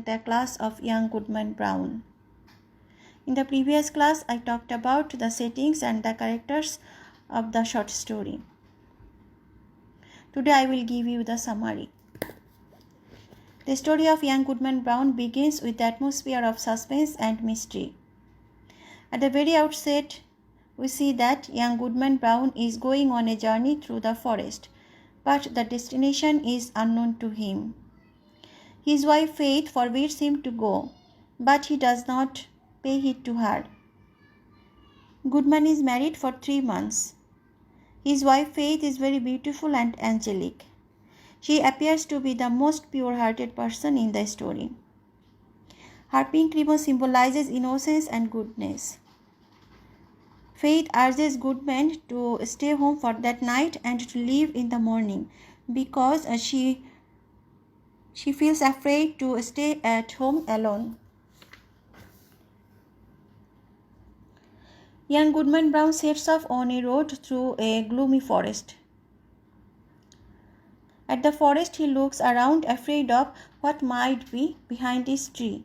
a class of young Goodman Brown. In the previous class, I talked about the settings and the characters of the short story. Today, I will give you the summary. The story of young Goodman Brown begins with the atmosphere of suspense and mystery. At the very outset, we see that young Goodman Brown is going on a journey through the forest, but the destination is unknown to him. His wife Faith forbids him to go, but he does not pay heed to her. Goodman is married for 3 months. His wife Faith is very beautiful and angelic. She appears to be the most pure-hearted person in the story. Her pink ribbon symbolizes innocence and goodness. Faith urges Goodman to stay home for that night and to leave in the morning because she feels afraid to stay at home alone. Young Goodman Brown sets off on a road through a gloomy forest. At the forest, he looks around, afraid of what might be behind his tree.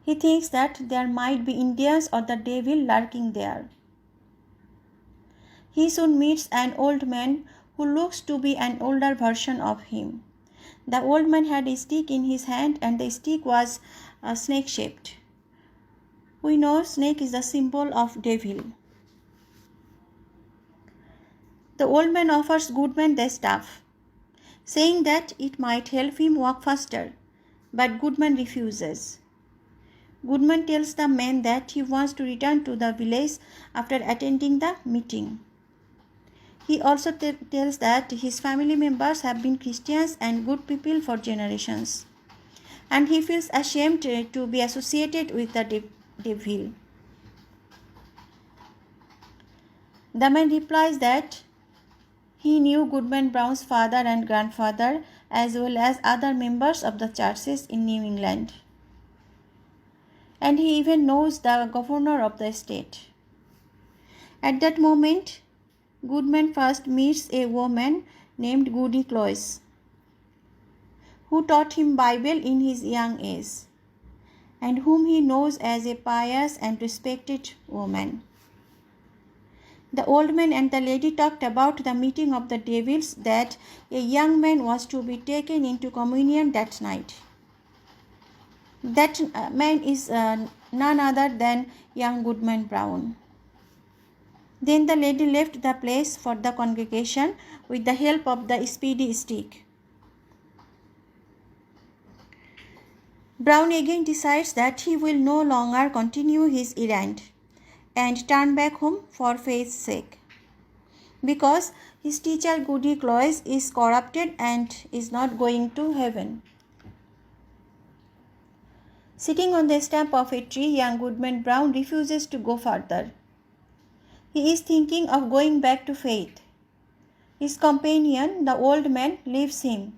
He thinks that there might be Indians or the devil lurking there. He soon meets an old man who looks to be an older version of him. The old man had a stick in his hand and the stick was snake-shaped. We know snake is the symbol of devil. The old man offers Goodman the staff, saying that it might help him walk faster, but Goodman refuses. Goodman tells the man that he wants to return to the village after attending the meeting. He also tells that his family members have been Christians and good people for generations, and he feels ashamed to be associated with the devil. The man replies that he knew Goodman Brown's father and grandfather as well as other members of the churches in New England, and he even knows the governor of the state. At that moment, Goodman first meets a woman named Goody Cloyce, who taught him Bible in his young age, and whom he knows as a pious and respected woman. The old man and the lady talked about the meeting of the devils, that a young man was to be taken into communion that night. That man is none other than young Goodman Brown. Then the lady left the place for the congregation with the help of the speedy stick. Brown again decides that he will no longer continue his errand and turn back home for Faith's sake, because his teacher Goody Cloyce is corrupted and is not going to heaven. Sitting on the stump of a tree, young Goodman Brown refuses to go further. He is thinking of going back to Faith. His companion, the old man, leaves him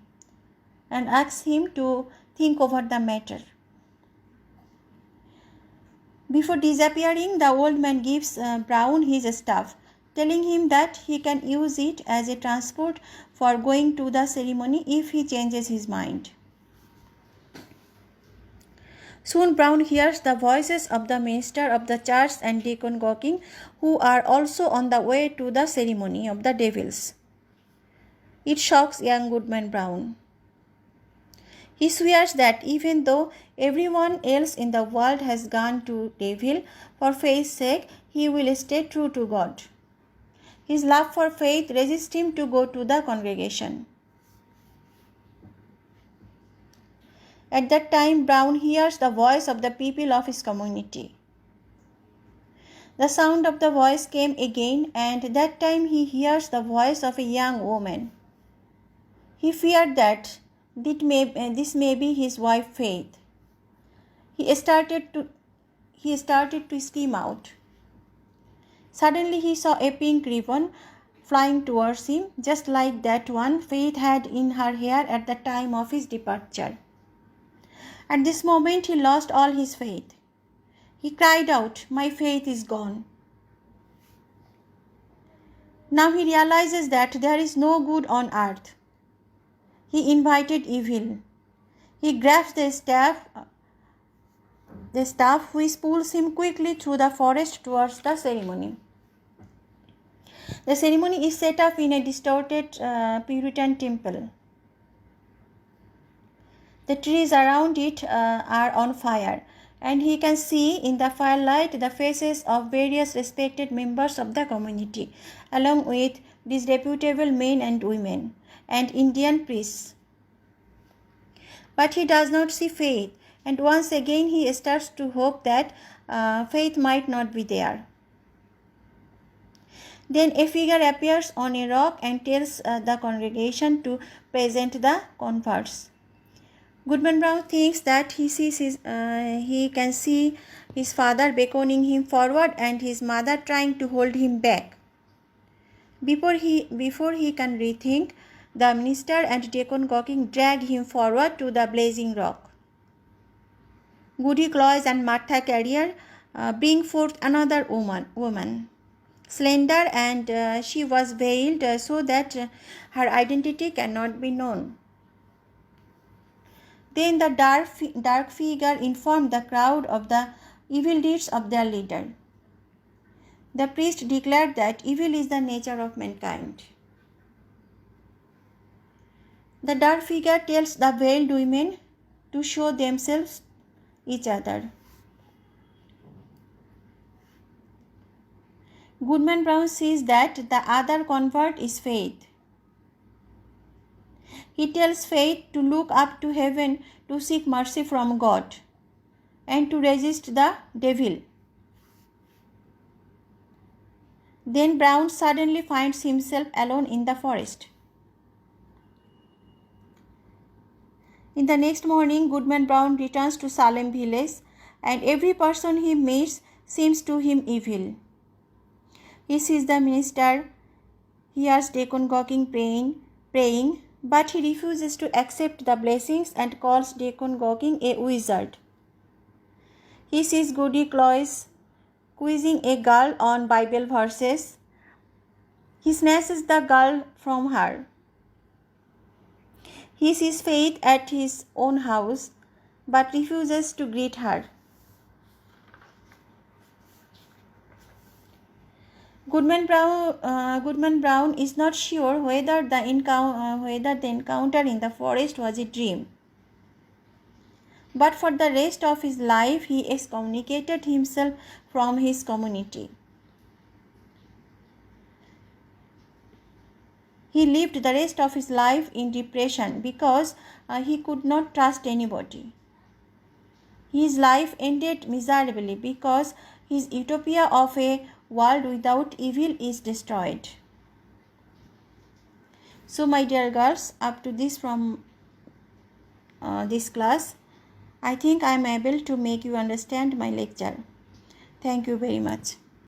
and asks him to think over the matter. Before disappearing, the old man gives Brown his staff, telling him that he can use it as a transport for going to the ceremony if he changes his mind. Soon Brown hears the voices of the minister of the church and Deacon Gocking, who are also on the way to the ceremony of the devils. It shocks young Goodman Brown. He swears that even though everyone else in the world has gone to devil, for Faith's sake, he will stay true to God. His love for Faith resists him to go to the congregation. At that time, Brown hears the voice of the people of his community. The sound of the voice came again, and that time he hears the voice of a young woman. He feared that this may be his wife Faith. He started to scream out. Suddenly he saw a pink ribbon flying towards him, just like that one Faith had in her hair at the time of his departure. At this moment he lost all his faith. He cried out, "My faith is gone." Now he realizes that there is no good on earth. He invited evil. He grabs the staff which pulls him quickly through the forest towards the ceremony. The ceremony is set up in a distorted Puritan temple. The trees around it are on fire, and he can see in the firelight the faces of various respected members of the community, along with disreputable men and women, and Indian priests. But he does not see Faith, and once again he starts to hope that Faith might not be there. Then a figure appears on a rock and tells the congregation to present the converts. Goodman Brown thinks that he can see his father beckoning him forward and his mother trying to hold him back. Before he can rethink, the minister and Deacon Gocking drag him forward to the blazing rock. Goody Cloyes and Martha Carrier bring forth another woman. Slender, and she was veiled so that her identity cannot be known. Then the dark figure informed the crowd of the evil deeds of their leader. The priest declared that evil is the nature of mankind. The dark figure tells the veiled women to show themselves each other. Goodman Brown sees that the other convert is Faith. He tells Faith to look up to heaven to seek mercy from God and to resist the devil. Then Brown suddenly finds himself alone in the forest. In the next morning, Goodman Brown returns to Salem village, and every person he meets seems to him evil. He sees the minister, hears Deacon Gocking praying, but he refuses to accept the blessings and calls Deacon Gocking a wizard. He sees Goody Cloyes quizzing a girl on Bible verses. He snatches the girl from her. He sees Faith at his own house, but refuses to greet her. Goodman Brown is not sure whether the encounter in the forest was a dream. But for the rest of his life, he excommunicated himself from his community. He lived the rest of his life in depression because he could not trust anybody. His life ended miserably because his utopia of a world without evil is destroyed. So, my dear girls, up to this from this class, I think I am able to make you understand my lecture. Thank you very much.